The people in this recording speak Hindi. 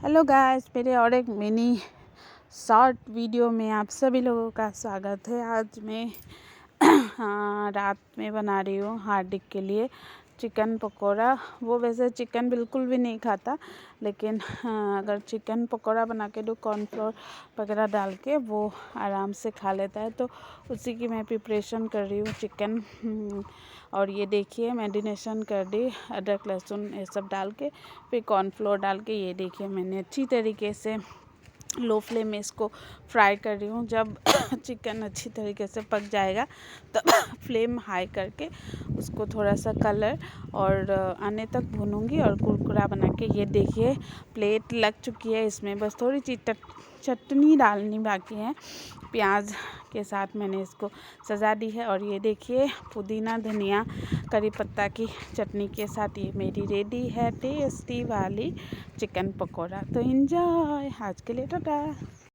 हेलो गाइस, मेरे और एक मिनी शॉर्ट वीडियो में आप सभी लोगों का स्वागत है। आज मैं रात में बना रही हूँ हार्दिक के लिए चिकन पकौड़ा। वो वैसे चिकन बिल्कुल भी नहीं खाता, लेकिन अगर चिकन पकौड़ा बना के दो कॉर्नफ्लोर वगैरह डाल के, वो आराम से खा लेता है। तो उसी की मैं प्रिपरेशन कर रही हूँ चिकन। और ये देखिए मैरिनेशन कर दी अदरक लहसुन ये सब डाल के, फिर कॉर्नफ्लोर डाल के ये देखिए मैंने अच्छी तरीके से लो फ्लेम में इसको फ्राई कर रही हूँ। जब चिकन अच्छी तरीके से पक जाएगा तो फ्लेम हाई करके उसको थोड़ा सा कलर और आने तक भूनूंगी और कुरकुरा बना के ये देखिए प्लेट लग चुकी है। इसमें बस थोड़ी सी चटनी डालनी बाकी है। प्याज के साथ मैंने इसको सजा दी है और ये देखिए पुदीना धनिया करी पत्ता की चटनी के साथ ये मेरी रेडी है टेस्टी वाली चिकन पकौड़ा। तो एंजॉय। आज के लिए टाटा।